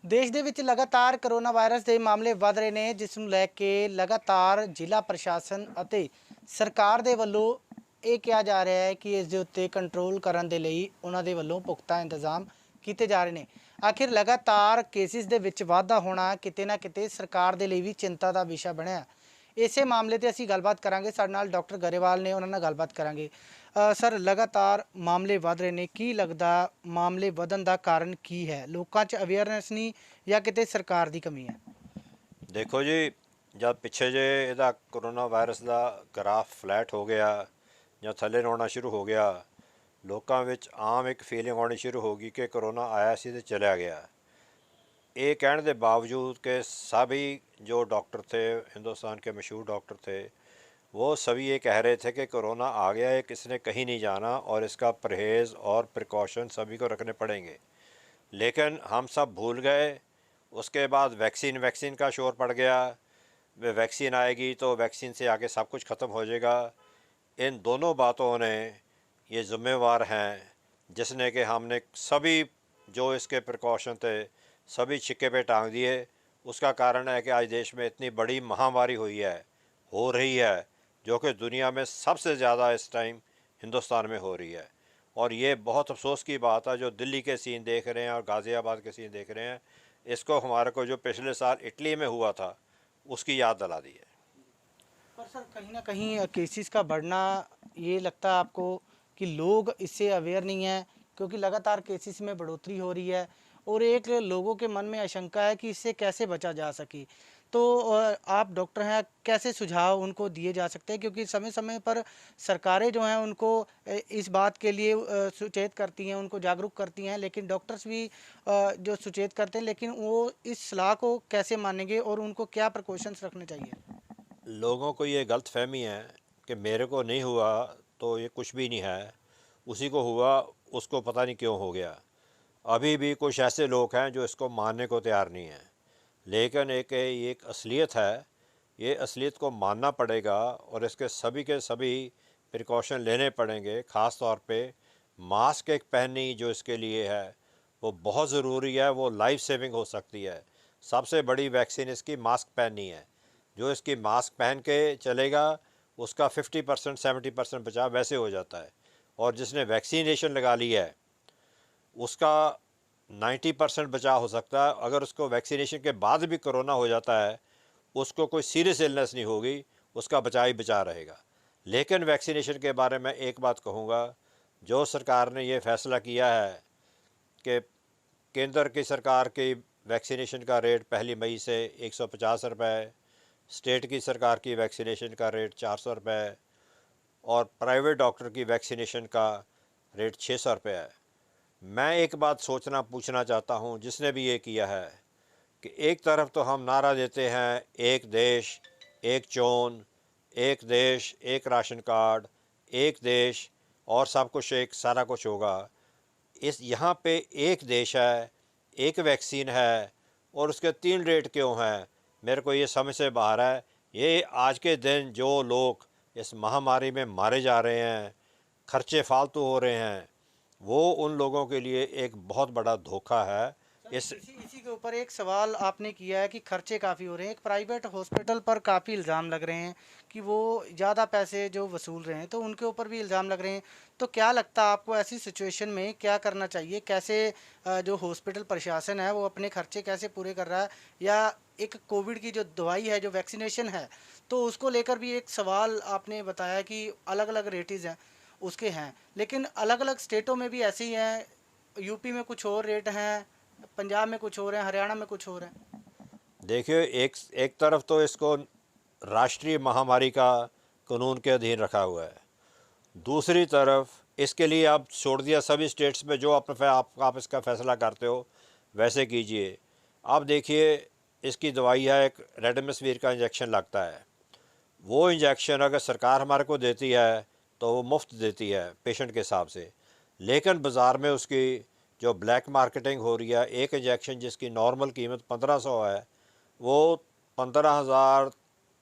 देश ਦੇ ਵਿੱਚ ਲਗਾਤਾਰ ਕਰੋਨਾ ਵਾਇਰਸ ਦੇ ਮਾਮਲੇ ਵਧ ਰਹੇ ਨੇ, ਜਿਸ ਨੂੰ ਲੈ ਕੇ ਲਗਾਤਾਰ ਜ਼ਿਲ੍ਹਾ ਪ੍ਰਸ਼ਾਸਨ ਅਤੇ ਸਰਕਾਰ ਦੇ ਵੱਲੋਂ ਇਹ ਕਿਹਾ ਜਾ ਰਿਹਾ ਹੈ ਕਿ ਇਸ ਦੇ ਉੱਤੇ ਕੰਟਰੋਲ ਕਰਨ ਦੇ ਲਈ ਉਹਨਾਂ ਦੇ ਵੱਲੋਂ ਪੁਖਤਾ ਇੰਤਜ਼ਾਮ ਕੀਤੇ ਜਾ ਰਹੇ ਨੇ। ਆਖਿਰ ਲਗਾਤਾਰ ਕੇਸਿਸ ਦੇ ਵਿੱਚ ਵਾਧਾ ਹੋਣਾ ਕਿਤੇ ਨਾ ਕਿਤੇ ਸਰਕਾਰ ਦੇ ਲਈ ਵੀ ਚਿੰਤਾ ਦਾ ਵਿਸ਼ਾ ਬਣਿਆ। ਇਸੇ ਮਾਮਲੇ ਤੇ ਅਸੀਂ ਗੱਲਬਾਤ ਕਰਾਂਗੇ। ਸਾਡੇ ਨਾਲ ਡਾਕਟਰ ਗਰੇਵਾਲ ਨੇ, ਉਹਨਾਂ ਨਾਲ ਗੱਲਬਾਤ ਕਰਾਂਗੇ। ਸਰ, ਲਗਾਤਾਰ ਮਾਮਲੇ ਵਧ ਰਹੇ ਨੇ, ਕੀ ਲੱਗਦਾ ਮਾਮਲੇ ਵਧਣ ਦਾ ਕਾਰਨ ਕੀ ਹੈ? ਲੋਕਾਂ 'ਚ ਅਵੇਅਰਨੈਸ ਨਹੀਂ ਜਾਂ ਕਿਤੇ ਸਰਕਾਰ ਦੀ ਕਮੀ ਹੈ? देखो जी, जब पिछे जे ਇਹਦਾ कोरोना वायरस ਦਾ ਗ੍ਰਾਫ ਫਲੈਟ ਹੋ ਗਿਆ ਜਾਂ ਥੱਲੇ ਨੂੰ ਆਉਣਾ ਸ਼ੁਰੂ ਹੋ ਗਿਆ, ਲੋਕਾਂ ਵਿੱਚ ਆਮ ਇੱਕ ਫੀਲਿੰਗ ਆਉਣੀ ਸ਼ੁਰੂ ਹੋ गई कि कोरोना आया सी ਤੇ चला गया। ये कहने के बावजूद कि सभी जो डॉक्टर थे, हिंदुस्तान के मशहूर डॉक्टर थे, वो सभी ये कह रहे थे कि कोरोना आ गया है, किसी ने कहीं नहीं जाना और इसका परहेज़ और प्रिकॉशन सभी को रखने पड़ेंगे। लेकिन हम सब भूल गए। उसके बाद वैक्सीन का शोर पड़ गया। वे वैक्सीन आएगी तो वैक्सीन से आगे सब कुछ ख़त्म हो जाएगा। इन दोनों बातों ने ये ज़िम्मेवार हैं, जिसने कि हमने सभी जो इसके प्रिकॉशन थे सभी छिक्के पे टांग दिए। उसका कारण है कि आज देश में इतनी बड़ी महामारी हुई है, हो रही है, जो कि दुनिया में सबसे ज़्यादा इस टाइम हिंदुस्तान में हो रही है। और ये बहुत अफसोस की बात है, जो दिल्ली के सीन देख रहे हैं और गाज़ियाबाद के सीन देख रहे हैं, इसको हमारे को जो पिछले साल इटली में हुआ था उसकी याद दिला दी है। पर सर, कहीं ना कहीं केसेस का बढ़ना, ये लगता है आपको कि लोग इससे अवेयर नहीं है? क्योंकि लगातार केसेस में बढ़ोतरी हो रही है और एक लोगों के मन में आशंका है कि इससे कैसे बचा जा सके। तो आप डॉक्टर हैं, कैसे सुझाव उनको दिए जा सकते हैं? क्योंकि समय समय पर सरकारें जो हैं उनको इस बात के लिए सुचेत करती हैं, उनको जागरूक करती हैं, लेकिन डॉक्टर्स भी जो सुचेत करते हैं, लेकिन वो इस सलाह को कैसे मानेंगे और उनको क्या प्रिकॉशंस रखने चाहिए? लोगों को ये गलत फहमी है कि मेरे को नहीं हुआ तो ये कुछ भी नहीं है, उसी को हुआ उसको पता नहीं क्यों हो गया। अभी भी कुछ ऐसे लोग हैं जो इसको मानने को तैयार नहीं हैं। लेकिन एक असलियत है, ये असलियत को मानना पड़ेगा और इसके सभी के सभी प्रिकॉशन लेने पड़ेंगे। ख़ास तौर पे मास्क एक पहननी जो इसके लिए है वो बहुत ज़रूरी है, वो लाइफ सेविंग हो सकती है। सबसे बड़ी वैक्सीन इसकी मास्क पहननी है। जो इसकी मास्क पहन के चलेगा उसका 50% 70% बचाव वैसे हो जाता है। और जिसने वैक्सीनेशन लगा ली है उसका 90% बचाव हो सकता है। अगर उसको वैक्सीनेशन के बाद भी कोरोना हो जाता है, उसको कोई सीरियस इलनेस नहीं होगी, उसका बचाव ही बचा रहेगा। लेकिन वैक्सीनेशन के बारे में एक बात कहूँगा, जो सरकार ने ये फ़ैसला किया है कि केंद्र की सरकार की वैक्सीनेशन का रेट 1 मई से 150 रुपये, स्टेट की सरकार की वैक्सीनेशन का रेट 400 रुपये और प्राइवेट डॉक्टर की वैक्सीनेशन का रेट 600 रुपये है। मैं एक बात सोचना पूछना चाहता हूँ, जिसने भी ये किया है, कि एक तरफ तो हम नारा देते हैं एक देश एक चोन, एक देश एक राशन कार्ड, एक देश और सब कुछ एक सारा कुछ होगा। इस यहाँ पे एक देश है, एक वैक्सीन है और उसके 3 रेट क्यों हैं? मेरे को ये समझ से बाहर है। ये आज के दिन जो लोग इस महामारी में मारे जा रहे हैं, खर्चे फालतू हो रहे हैं, वो उन लोगों के लिए एक बहुत बड़ा धोखा है। इसी के ऊपर एक सवाल आपने किया है कि खर्चे काफ़ी हो रहे हैं। एक प्राइवेट हॉस्पिटल पर काफ़ी इल्ज़ाम लग रहे हैं कि वो ज़्यादा पैसे जो वसूल रहे हैं, तो उनके ऊपर भी इल्ज़ाम लग रहे हैं। तो क्या लगता है आपको ऐसी सिचुएशन में क्या करना चाहिए? कैसे जो हॉस्पिटल प्रशासन है वो अपने खर्चे कैसे पूरे कर रहा है? या एक कोविड की जो दवाई है, जो वैक्सीनेशन है, तो उसको लेकर भी एक सवाल आपने बताया कि अलग अलग रेटेज हैं, उसके हैं, लेकिन अलग अलग स्टेटों में भी ऐसे ही हैं। यूपी में कुछ और रेट हैं, पंजाब में कुछ और हैं, हरियाणा में कुछ और हैं। देखिए, एक एक तरफ तो इसको राष्ट्रीय महामारी का कानून के अधीन रखा हुआ है, दूसरी तरफ इसके लिए आप छोड़ दिया सभी स्टेट्स में, जो आप इसका फ़ैसला करते हो वैसे कीजिए। आप देखिए, इसकी दवाई है, एक रेमडेसिविर का इंजेक्शन लगता है। वो इंजेक्शन अगर सरकार हमारे को देती है तो वो मुफ्त देती है पेशेंट के हिसाब से, लेकिन बाज़ार में उसकी जो ब्लैक मार्केटिंग हो रही है, एक इंजेक्शन जिसकी नॉर्मल कीमत 1500 है, वो 15,000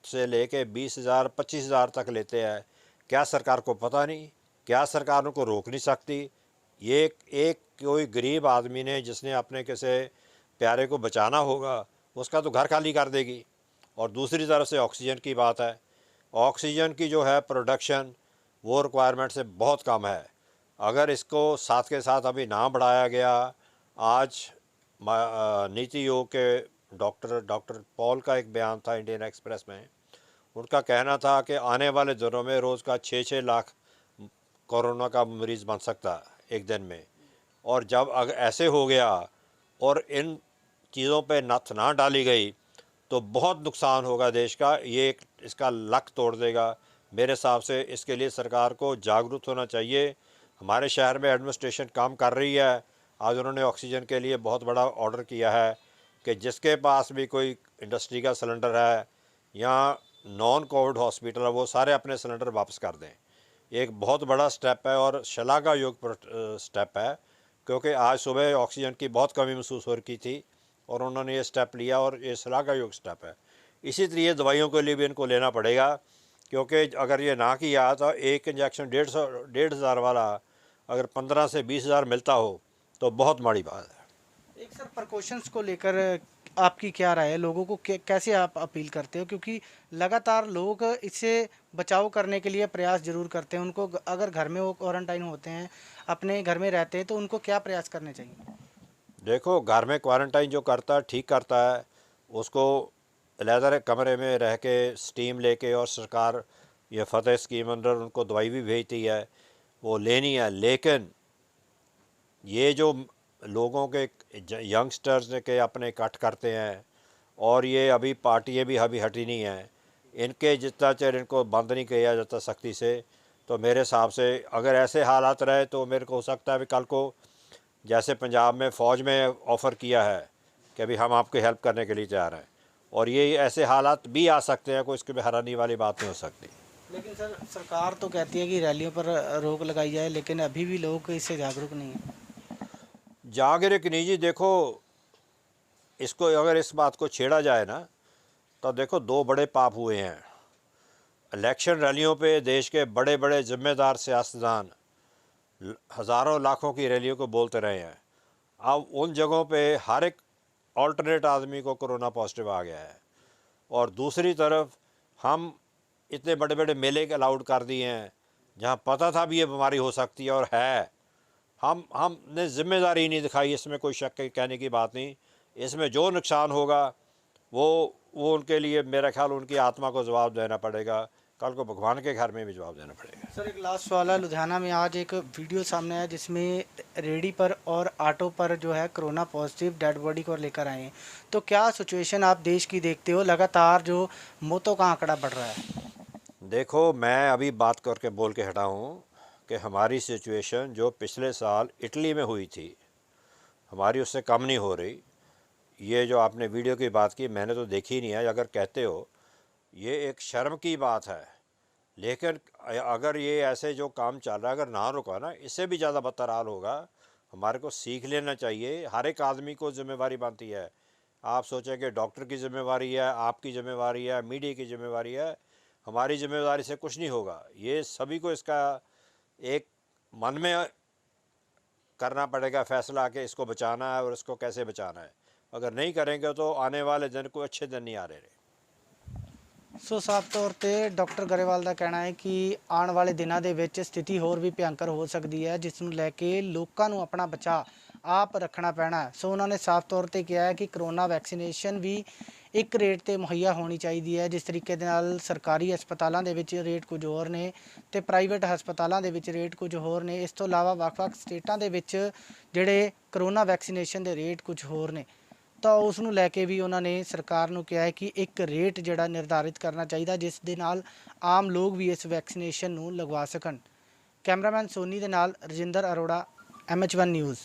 से लेके 20,000 25,000 तक लेते हैं। क्या सरकार को पता नहीं? क्या सरकार उनको रोक नहीं सकती? ये एक कोई गरीब आदमी ने जिसने अपने किसी प्यारे को बचाना होगा, उसका तो घर खाली कर देगी। और दूसरी तरफ से ऑक्सीजन की बात है, ऑक्सीजन की जो है प्रोडक्शन वो रिक्वायरमेंट से बहुत कम है। अगर इसको साथ के साथ अभी ना बढ़ाया गया, आज नीति आयोग के डॉक्टर पॉल का एक बयान था इंडियन एक्सप्रेस में, उनका कहना था कि आने वाले दिनों में रोज़ का 6-6 लाख कोरोना का मरीज़ बन सकता है एक दिन में। और जब अगर ऐसे हो गया और इन चीज़ों पे नथ ना डाली गई तो बहुत नुकसान होगा देश का, ये इसका लक तोड़ देगा। मेरे हिसाब से इसके लिए सरकार को जागरूक होना चाहिए। हमारे शहर में एडमिनिस्ट्रेशन काम कर रही है। आज उन्होंने ऑक्सीजन के लिए बहुत बड़ा ऑर्डर किया है कि जिसके पास भी कोई इंडस्ट्री का सिलेंडर है या नॉन कोविड हॉस्पिटल है, वो सारे अपने सिलेंडर वापस कर दें। एक बहुत बड़ा स्टेप है और शलाघायोग स्टेप है, क्योंकि आज सुबह ऑक्सीजन की बहुत कमी महसूस हो रही थी और उन्होंने ये स्टेप लिया और ये शलाघायोग स्टेप है। इसी तरह दवाइयों के लिए भी इनको लेना पड़ेगा, क्योंकि अगर ये ना किया तो एक इंजेक्शन 1,500 वाला अगर 15 से 20,000 मिलता हो तो बहुत माड़ी बात है। एक सर प्रिकॉशंस को लेकर आपकी क्या राय है, लोगों को कैसे आप अपील करते हो, क्योंकि लगातार लोग इससे बचाव करने के लिए प्रयास जरूर करते हैं, उनको अगर घर में वो क्वारंटाइन होते हैं, अपने घर में रहते हैं, तो उनको क्या प्रयास करने चाहिए? देखो, घर में क्वारंटाइन जो करता है ठीक करता है, उसको अलहदा कमरे में रह के स्टीम लेके, और सरकार ये फतेह स्कीम अंदर उनको दवाई भी भेजती है, वो लेनी है। लेकिन ये जो लोगों के यंगस्टर्स के अपने कट करते हैं और ये अभी पार्टियाँ भी अभी हटी नहीं हैं, इनके जितना चेर इनको बंद नहीं किया जाता सख्ती से, तो मेरे हिसाब से अगर ऐसे हालात रहे तो मेरे को हो सकता है कि कल को जैसे पंजाब में फ़ौज में ऑफ़र किया है कि अभी हम आपकी हेल्प करने के लिए तैयार हैं, और ये ऐसे हालात भी आ सकते हैं, कोई इसके भी हैरानी वाली बात नहीं हो सकती। लेकिन सर सरकार तो कहती है कि रैलियों पर रोक लगाई जाए, लेकिन अभी भी लोग इससे जागरूक नहीं है। जागरूक नहीं जी, देखो इसको अगर इस बात को छेड़ा जाए ना तो देखो दो बड़े पाप हुए हैं। इलेक्शन रैलियों पे देश के बड़े बड़े जिम्मेदार सियासतदान हज़ारों लाखों की रैलियों को बोलते रहे हैं। अब उन जगहों पे हर एक ऑल्टरनेट आदमी को कोरोना पॉजिटिव आ गया है, और दूसरी तरफ हम इतने बड़े बड़े मेले अलाउड कर दिए हैं जहाँ पता था भी ये बीमारी हो सकती है और है। हमने जिम्मेदारी नहीं दिखाई, इसमें कोई शक कहने की बात नहीं। इसमें जो नुकसान होगा वो उनके लिए मेरा ख्याल उनकी आत्मा को जवाब देना पड़ेगा, कल को भगवान के घर में भी जवाब देना पड़ेगा। सर एक लास्ट सवाल है, लुधियाना में आज एक वीडियो सामने आया जिसमें रेडी पर और ऑटो पर जो है कोरोना पॉजिटिव डेड बॉडी को लेकर आए हैं, तो क्या सिचुएशन आप देश की देखते हो, लगातार जो मौतों का आंकड़ा बढ़ रहा है? देखो, मैं अभी बात करके बोल के हटा हूँ कि हमारी सिचुएशन जो पिछले साल इटली में हुई थी, हमारी उससे कम नहीं हो रही। ये जो आपने वीडियो की बात की, मैंने तो देखी नहीं है, अगर कहते हो ये एक शर्म की बात है। लेकिन अगर ये ऐसे जो काम चल रहा है अगर ना रुका ना, इससे भी ज़्यादा बदतर हाल होगा। हमारे को सीख लेना चाहिए, हर एक आदमी को जिम्मेवारी बनती है। आप सोचें कि डॉक्टर की जिम्मेवारी है, आपकी जिम्मेवारी है, मीडिया की जिम्मेवारी है, हमारी जिम्मेवारी से कुछ नहीं होगा। ये सभी को इसका एक मन में करना पड़ेगा फैसला कि इसको बचाना है और इसको कैसे बचाना है। अगर नहीं करेंगे तो आने वाले दिन कोई अच्छे दिन नहीं आ रहे। ਸੋ ਸਾਫ਼ ਤੌਰ 'ਤੇ ਡਾਕਟਰ ਗਰੇਵਾਲ ਦਾ ਕਹਿਣਾ ਹੈ ਕਿ ਆਉਣ ਵਾਲੇ ਦਿਨਾਂ ਦੇ ਵਿੱਚ ਸਥਿਤੀ ਹੋਰ ਵੀ ਭਿਅੰਕਰ ਹੋ ਸਕਦੀ ਹੈ, ਜਿਸ ਨੂੰ ਲੈ ਕੇ ਲੋਕਾਂ ਨੂੰ ਆਪਣਾ ਬਚਾਅ ਆਪ ਰੱਖਣਾ ਪੈਣਾ ਹੈ। ਸੋ ਉਹਨਾਂ ਨੇ ਸਾਫ਼ ਤੌਰ 'ਤੇ ਕਿਹਾ ਹੈ ਕਿ ਕਰੋਨਾ ਵੈਕਸੀਨੇਸ਼ਨ ਵੀ ਇੱਕ ਰੇਟ 'ਤੇ ਮੁਹੱਈਆ ਹੋਣੀ ਚਾਹੀਦੀ ਹੈ। ਜਿਸ ਤਰੀਕੇ ਦੇ ਨਾਲ ਸਰਕਾਰੀ ਹਸਪਤਾਲਾਂ ਦੇ ਵਿੱਚ ਰੇਟ ਕੁਝ ਹੋਰ ਨੇ ਅਤੇ ਪ੍ਰਾਈਵੇਟ ਹਸਪਤਾਲਾਂ ਦੇ ਵਿੱਚ ਰੇਟ ਕੁਝ ਹੋਰ ਨੇ। ਇਸ ਤੋਂ ਇਲਾਵਾ ਵੱਖ-ਵੱਖ ਸਟੇਟਾਂ ਦੇ ਵਿੱਚ ਜਿਹੜੇ ਕਰੋਨਾ ਵੈਕਸੀਨੇਸ਼ਨ ਦੇ ਰੇਟ ਕੁਝ ਹੋਰ ਨੇ, ਤਾਂ ਉਸ ਨੂੰ ਲੈ ਕੇ ਵੀ ਉਹਨਾਂ ਨੇ ਸਰਕਾਰ ਨੂੰ ਕਿਹਾ ਹੈ ਕਿ ਇੱਕ ਰੇਟ ਜਿਹੜਾ ਨਿਰਧਾਰਿਤ ਕਰਨਾ ਚਾਹੀਦਾ, ਜਿਸ ਦੇ ਨਾਲ ਆਮ ਲੋਕ ਵੀ ਇਸ ਵੈਕਸੀਨੇਸ਼ਨ ਨੂੰ ਲਗਵਾ ਸਕਣ। ਕੈਮਰਾਮੈਨ ਸੋਨੀ ਦੇ ਨਾਲ ਰਜਿੰਦਰ ਅਰੋੜਾ, MH1 ਨਿਊਜ਼।